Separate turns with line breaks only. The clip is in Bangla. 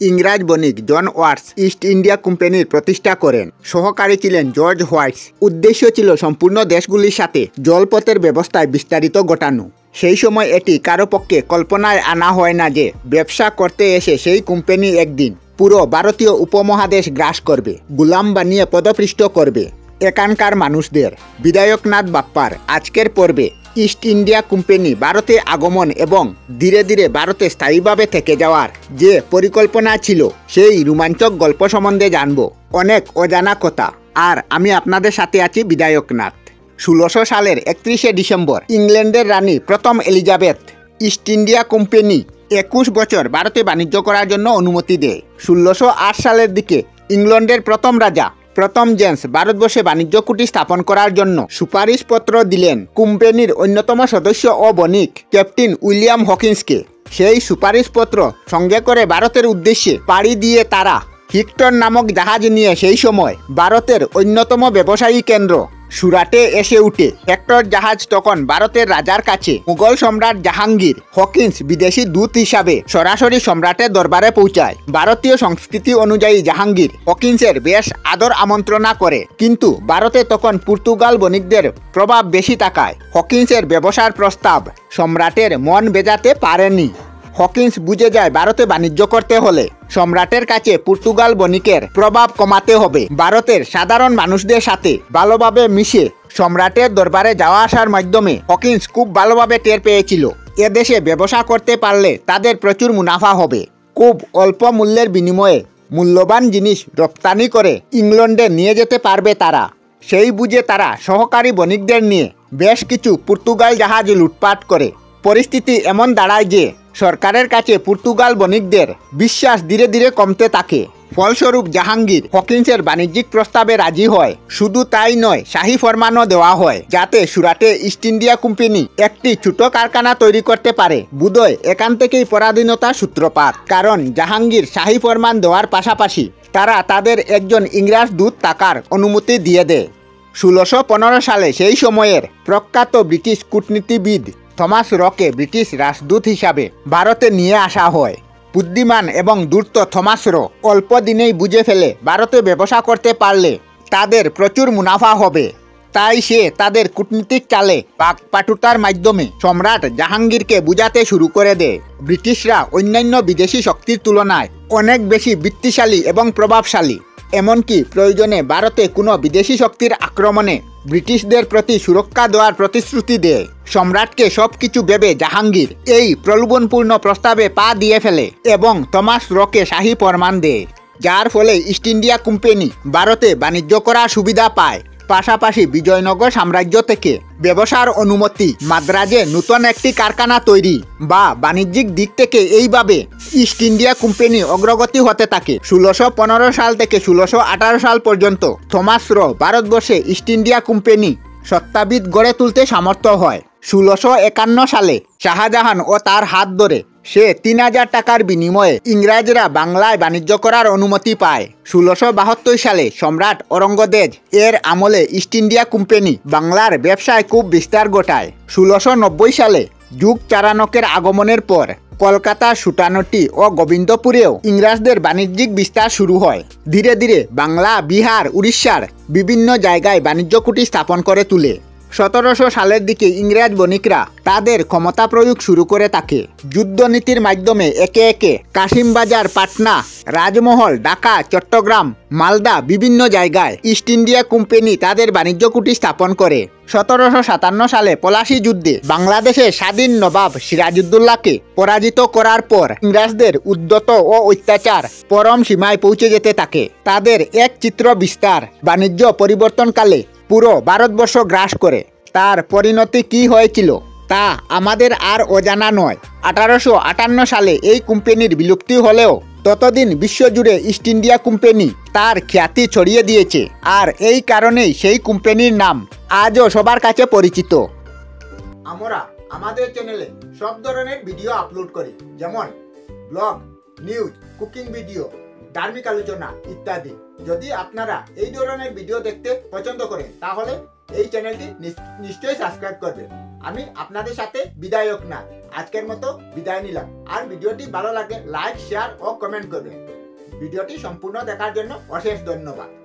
ইংরাজ বণিক জন ওয়াটস ইস্ট ইন্ডিয়া কোম্পানির প্রতিষ্ঠা করেন। সহকারী ছিলেন জর্জ হোয়াইটস। উদ্দেশ্য ছিল সম্পূর্ণ দেশগুলির সাথে জলপথের ব্যবস্থায় বিস্তারিত ঘটানো। সেই সময় এটি কারো পক্ষে কল্পনায় আনা হয় না যে ব্যবসা করতে এসে সেই কোম্পানি একদিন পুরো ভারতীয় উপমহাদেশ গ্রাস করবে, গোলাম বানিয়ে পদপৃষ্ট করবে এখানকার মানুষদের। বিধায়কনাথ বাপ্পার আজকের পর্বে ইস্ট ইন্ডিয়া কোম্পানি ভারতে আগমন এবং ধীরে ধীরে ভারতে স্থায়ীভাবে থেকে যাওয়ার যে পরিকল্পনা ছিল সেই রোমাঞ্চক গল্প সম্বন্ধে জানব। অনেক অজানা কথা, আর আমি আপনাদের সাথে আছি বিধায়কনাথ। 1600 সালের 31শে ডিসেম্বর ইংল্যান্ডের রানী প্রথম এলিজাবেথ ইস্ট ইন্ডিয়া কোম্পানি 21 বছর ভারতে বাণিজ্য করার জন্য অনুমতি দেয়। 1608 সালের দিকে ইংল্যান্ডের প্রথম রাজা প্রথম জেমস ভারতবর্ষে বাণিজ্য কুটি স্থাপন করার জন্য সুপারিশপত্র দিলেন কোম্পানির অন্যতম সদস্য ও বণিক ক্যাপ্টেন উইলিয়াম হকিন্সকে। সেই সুপারিশপত্র সঙ্গে করে ভারতের উদ্দেশ্যে পাড়ি দিয়ে তারা হিক্টন নামক জাহাজ নিয়ে সেই সময় ভারতের অন্যতম ব্যবসায়ী কেন্দ্র সুরাটে এসে উঠে। হেক্টর জাহাজ তখন ভারতের রাজার কাছে মুঘল সম্রাট জাহাঙ্গীর হকিন্স বিদেশি দূত হিসাবে সরাসরি সম্রাটের দরবারে পৌঁছায়। ভারতীয় সংস্কৃতি অনুযায়ী জাহাঙ্গীর হকিন্সের বেশ আদর আমন্ত্রণা করে, কিন্তু ভারতে তখন পর্তুগাল বণিকদের প্রভাব বেশি থাকায় হকিন্সের ব্যবসার প্রস্তাব সম্রাটের মন বেজাতে পারেনি। হকিন্স বুঝে যায় ভারতে বাণিজ্য করতে হলে সম্রাটের কাছে পর্তুগাল বণিকের প্রভাব কমাতে হবে। ভারতের সাধারণ মানুষদের সাথে ভালোভাবে মিশে সম্রাটের দরবারে যাওয়া আসার মাধ্যমে হকিন্স খুব ভালোভাবে টের পেয়েছিল এদেশে ব্যবসা করতে পারলে তাদের প্রচুর মুনাফা হবে। খুব অল্প মূল্যের বিনিময়ে মূল্যবান জিনিস রপ্তানি করে ইংল্যান্ডে নিয়ে যেতে পারবে তারা। সেই বুঝে তারা সহকারী বণিকদের নিয়ে বেশ কিছু পর্তুগাল জাহাজ লুটপাট করে। পরিস্থিতি এমন দাঁড়ায় যে সরকারের কাছে পর্তুগাল বণিকদের বিশ্বাস ধীরে ধীরে কমতে থাকে। ফলস্বরূপ জাহাঙ্গীর হকিন্সের বাণিজ্যিক প্রস্তাবে রাজি হয়। শুধু তাই নয়, শাহী ফরমানও দেওয়া হয় যাতে সুরাটে ইস্ট ইন্ডিয়া কোম্পানি একটি ছোট কারখানা তৈরি করতে পারে। বোধহয় এখান থেকেই পরাধীনতার সূত্রপাত, কারণ জাহাঙ্গীর শাহী ফরমান দেওয়ার পাশাপাশি তারা তাদের একজন ইংরেজ দূত থাকার অনুমতি দিয়ে দেয়। 1615 সালে সেই সময়ের প্রখ্যাত ব্রিটিশ কূটনীতিবিদ থমাস রকে ব্রিটিশ রাজদূত হিসাবে ভারতে নিয়ে আসা হয়। বুদ্ধিমান এবং ধূর্ত থমাস র অল্প দিনেই বুঝে ফেলে ভারতে ব্যবসা করতে পারলে তাদের প্রচুর মুনাফা হবে। তাই সে তাদের কূটনীতিক চালে বাকপাটুতার মাধ্যমে সম্রাট জাহাঙ্গীরকে বুঝাতে শুরু করে দেয় ব্রিটিশরা অন্যান্য বিদেশি শক্তির তুলনায় অনেক বেশি বৃত্তিশালী এবং প্রভাবশালী। এমনকি প্রয়োজনে ভারতে কোনো বিদেশি শক্তির আক্রমণে ব্রিটিশদের প্রতি সুরক্ষা দেওয়ার প্রতিশ্রুতি দেয়। সম্রাটকে সবকিছু ভেবে জাহাঙ্গীর এই প্রলোভনপূর্ণ প্রস্তাবে পা দিয়ে ফেলে এবং থমাস রকে শাহী ফরমান দেয়, যার ফলে ইস্ট ইন্ডিয়া কোম্পানি ভারতে বাণিজ্য করার সুবিধা পায়। পাশাপাশি বিজয়নগর সাম্রাজ্য থেকে ব্যবসার অনুমতি, মাদ্রাজে নতুন একটি কারখানা তৈরি বা বাণিজ্যিক দিক থেকে এইভাবে ইস্ট ইন্ডিয়া কোম্পানি অগ্রগতি হতে থাকে। 1615 সাল থেকে 1618 সাল পর্যন্ত থমাস র ভারতবর্ষে ইস্ট ইন্ডিয়া কোম্পানি সত্তাবিদ গড়ে তুলতে সামর্থ্য হয়। 1651 সালে শাহজাহান ও তার হাত ধরে সে 3000 টাকার বিনিময়ে ইংরেজরা বাংলায় বাণিজ্য করার অনুমতি পায়। 1672 সালে সম্রাট ঔরঙ্গজেব এর আমলে ইস্ট ইন্ডিয়া কোম্পানি বাংলার ব্যবসায় খুব বিস্তার ঘটায়। 1690 সালে যুগ চারানকের আগমনের পর কলকাতা, সুটানটি ও গোবিন্দপুরেও ইংরেজদের বাণিজ্যিক বিস্তার শুরু হয়। ধীরে ধীরে বাংলা, বিহার, উড়িষ্যার বিভিন্ন জায়গায় বাণিজ্য কুটি স্থাপন করে তুলে। 1700 সালের দিকে ইংরেজ বণিকরা তাদের ক্ষমতা প্রয়োগ শুরু করে থাকে। যুদ্ধনীতির মাধ্যমে একে একে কাশিমবাজার, পাটনা, রাজমহল, ঢাকা, চট্টগ্রাম, মালদা বিভিন্ন জায়গায় ইস্ট ইন্ডিয়া কোম্পানি তাদের বাণিজ্য কুটি স্থাপন করে। 1757 সালে পলাশী যুদ্ধে বাংলাদেশের স্বাধীন নবাব সিরাজউদ্দৌলাকে পরাজিত করার পর ইংরেজদের উদ্যত ও অত্যাচার পরম সীমায় পৌঁছে যেতে থাকে। তাদের এক চিত্র বিস্তার বাণিজ্য পরিবর্তনকালে পুরো ভারতবর্ষ গ্রাস করে। তার পরিণতি কি হয়েছিল তা আমাদের আর অজানা নয়। 1858 সালে এই কোম্পানির বিলুপ্তি হলেও ততদিন বিশ্বজুড়ে ইস্ট ইন্ডিয়া কোম্পানি তার খ্যাতি ছড়িয়ে দিয়েছে, আর এই কারণেই সেই কোম্পানির নাম আজও সবার কাছে পরিচিত। আমরা আমাদের চ্যানেলে সব ধরনের ভিডিও আপলোড করি, যেমন ব্লগ, নিউজ, কুকিং ভিডিও, ধার্মিক আলোচনা ইত্যাদি। যদি আপনারা এই ধরনের ভিডিও দেখতে পছন্দ করেন তাহলে এই চ্যানেলটি নিশ্চয়ই সাবস্ক্রাইব করবেন। আমি আপনাদের সাথে বিধায়কনাথ। আজকের মতো বিদায় নিলাম। আর ভিডিওটি ভালো লাগে লাইক, শেয়ার ও কমেন্ট করবেন। ভিডিওটি সম্পূর্ণ দেখার জন্য অশেষ ধন্যবাদ।